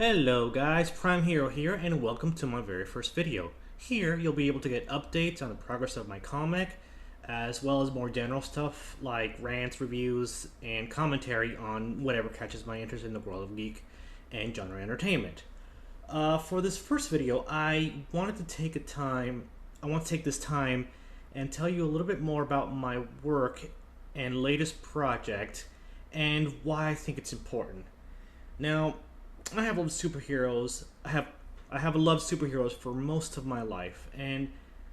Hello guys, Prime Hero here, and welcome to my very first video. Here, you'll be able to get updates on the progress of my comic, as well as more general stuff like rants, reviews, and commentary on whatever catches my interest in the world of geek and genre entertainment. For this first video, I want to take this time and tell you a little bit more about my work and latest project, and why I think it's important. Now, I have loved superheroes. I have loved superheroes for most of my life, and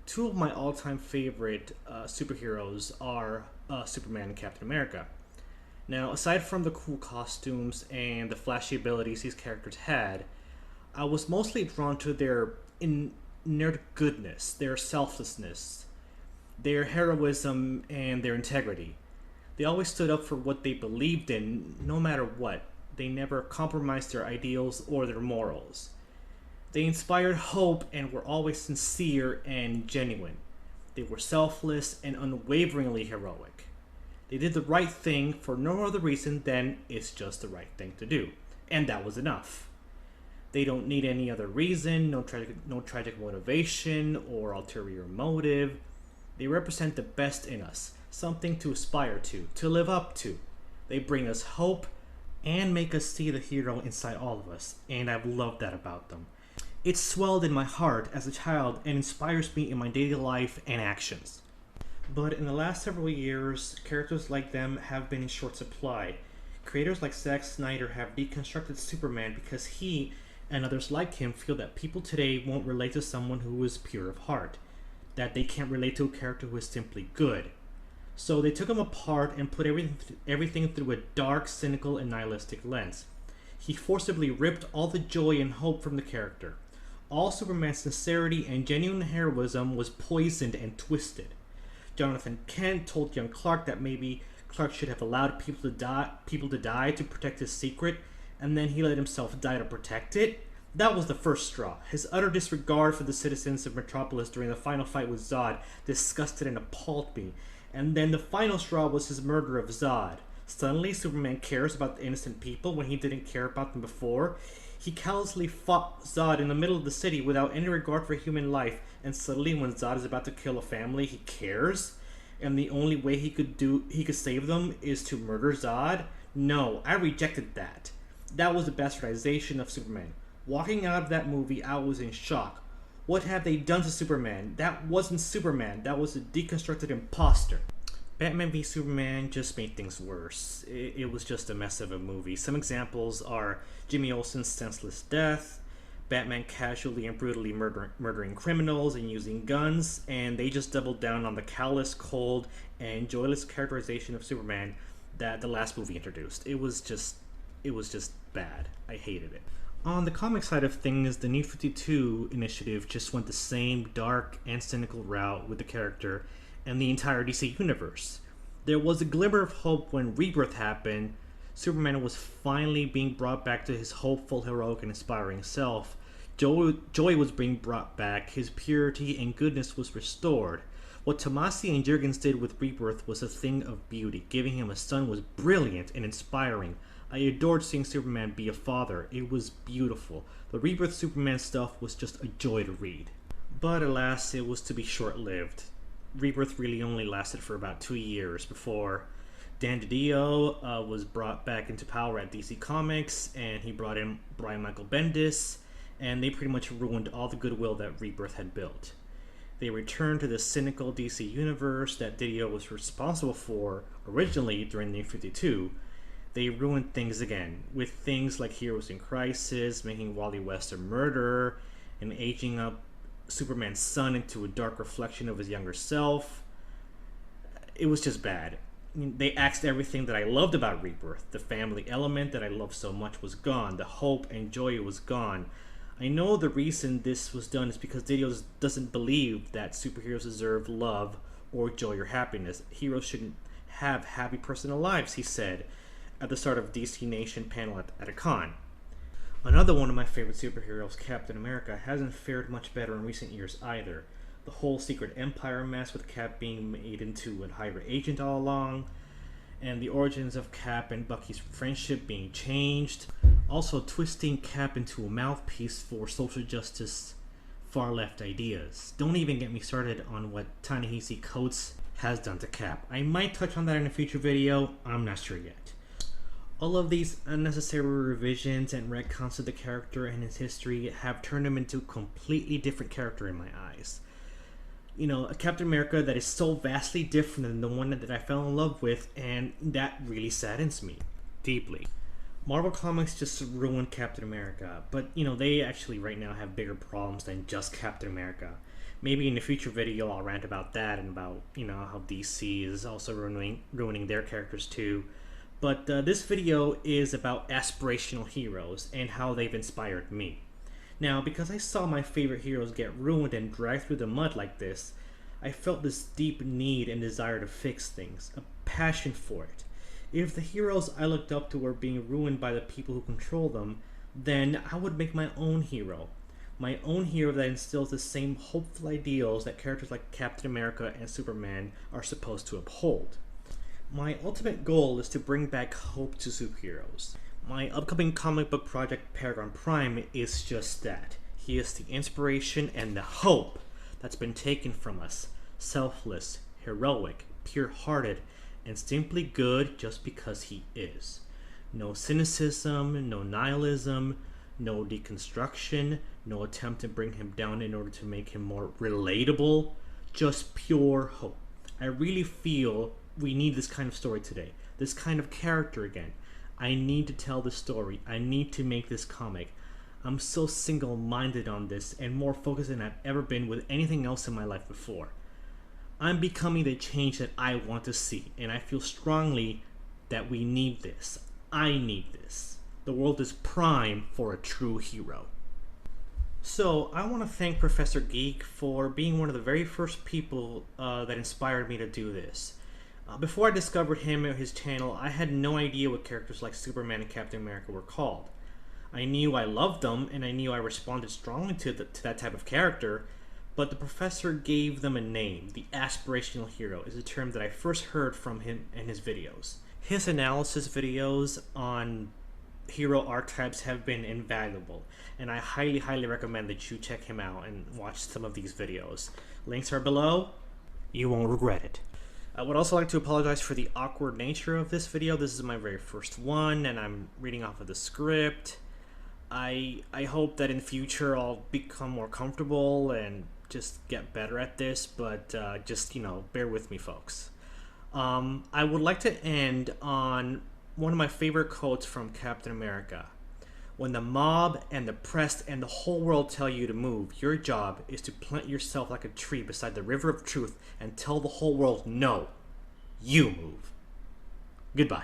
two of my all-time favorite superheroes are Superman and Captain America. Now, aside from the cool costumes and the flashy abilities these characters had, I was mostly drawn to their inert goodness, their selflessness, their heroism, and their integrity. They always stood up for what they believed in, no matter what. They never compromised their ideals or their morals. They inspired hope and were always sincere and genuine. They were selfless and unwaveringly heroic. They did the right thing for no other reason than it's just the right thing to do. And that was enough. They don't need any other reason, no tragic motivation or ulterior motive. They represent the best in us, something to aspire to live up to. They bring us hope and make us see the hero inside all of us, and I've loved that about them. It swelled in my heart as a child and inspires me in my daily life and actions. But in the last several years, characters like them have been in short supply. Creators like Zack Snyder have deconstructed Superman because he and others like him feel that people today won't relate to someone who is pure of heart, that they can't relate to a character who is simply good. So they took him apart and put everything through a dark, cynical, and nihilistic lens. He forcibly ripped all the joy and hope from the character. All Superman's sincerity and genuine heroism was poisoned and twisted. Jonathan Kent told young Clark that maybe Clark should have allowed people to die to protect his secret, and then he let himself die to protect it. That was the first straw. His utter disregard for the citizens of Metropolis during the final fight with Zod disgusted and appalled me. And then the final straw was his murder of Zod. Suddenly, Superman cares about the innocent people when he didn't care about them before. He callously fought Zod in the middle of the city without any regard for human life, and suddenly when Zod is about to kill a family, he cares? And the only way he could save them is to murder Zod? No, I rejected that. That was the bastardization of Superman. Walking out of that movie, I was in shock. What have they done to Superman? That wasn't Superman. That was a deconstructed imposter. Batman v Superman just made things worse. It was just a mess of a movie. Some examples are Jimmy Olsen's senseless death, Batman casually and brutally murdering criminals and using guns, and they just doubled down on the callous, cold, and joyless characterization of Superman that the last movie introduced. It was just bad. I hated it. On the comic side of things, the New 52 initiative just went the same dark and cynical route with the character and the entire DC universe. There was a glimmer of hope when Rebirth happened. Superman was finally being brought back to his hopeful, heroic, and inspiring self. Joy was being brought back, his purity and goodness was restored. What Tomasi and Jurgens did with Rebirth was a thing of beauty. Giving him a son was brilliant and inspiring. I adored seeing Superman be a father. It was beautiful. The Rebirth Superman stuff was just a joy to read. But alas, it was to be short-lived. Rebirth really only lasted for about 2 years before Dan DiDio was brought back into power at DC Comics, and he brought in Brian Michael Bendis, and they pretty much ruined all the goodwill that Rebirth had built. They returned to the cynical DC universe that DiDio was responsible for originally during the New 52. They ruined things again, with things like Heroes in Crisis, making Wally West a murderer, and aging up Superman's son into a dark reflection of his younger self. It was just bad. I mean, they axed everything that I loved about Rebirth. The family element that I loved so much was gone. The hope and joy was gone. I know the reason this was done is because DiDio doesn't believe that superheroes deserve love or joy or happiness. Heroes shouldn't have happy personal lives, he said at the start of DC Nation panel at a con. Another one of my favorite superheroes, Captain America, hasn't fared much better in recent years either. The whole Secret Empire mess with Cap being made into a Hydra agent all along, and the origins of Cap and Bucky's friendship being changed. also twisting Cap into a mouthpiece for social justice far left ideas. Don't even get me started on what Ta-Nehisi Coates has done to Cap. I might touch on that in a future video, I'm not sure yet. All of these unnecessary revisions and retcons to the character and his history have turned him into a completely different character in my eyes. You know, a Captain America that is so vastly different than the one that I fell in love with, and that really saddens me deeply. Marvel Comics just ruined Captain America, but you know, they actually right now have bigger problems than just Captain America. Maybe in a future video I'll rant about that and about, you know, how DC is also ruining their characters too. But this video is about aspirational heroes and how they've inspired me. Now, because I saw my favorite heroes get ruined and dragged through the mud like this, I felt this deep need and desire to fix things, a passion for it. If the heroes I looked up to were being ruined by the people who control them, then I would make my own hero. My own hero that instills the same hopeful ideals that characters like Captain America and Superman are supposed to uphold. My ultimate goal is to bring back hope to superheroes. My upcoming comic book project, Paragon Prime, is just that. He is the inspiration and the hope that's been taken from us. Selfless, heroic, pure-hearted, and simply good just because he is. No cynicism, no nihilism, no deconstruction, no attempt to bring him down in order to make him more relatable, just pure hope. I really feel we need this kind of story today, this kind of character again. I need to tell this story. I need to make this comic. I'm so single-minded on this and more focused than I've ever been with anything else in my life before. I'm becoming the change that I want to see, and I feel strongly that we need this. I need this. The world is prime for a true hero. So, I want to thank Professor Geek for being one of the very first people that inspired me to do this. Before I discovered him and his channel, I had no idea what characters like Superman and Captain America were called. I knew I loved them, and I knew I responded strongly to that type of character, but the professor gave them a name. The aspirational hero is a term that I first heard from him in his videos. His analysis videos on hero archetypes have been invaluable, and I highly recommend that you check him out and watch some of these videos. Links are below. You won't regret it. I would also like to apologize for the awkward nature of this video. This is my very first one, and I'm reading off of the script. I hope that in future I'll become more comfortable and just get better at this, but just, you know, bear with me, folks. I would like to end on one of my favorite quotes from Captain America. When the mob and the press and the whole world tell you to move, your job is to plant yourself like a tree beside the river of truth and tell the whole world, no, you move. Goodbye.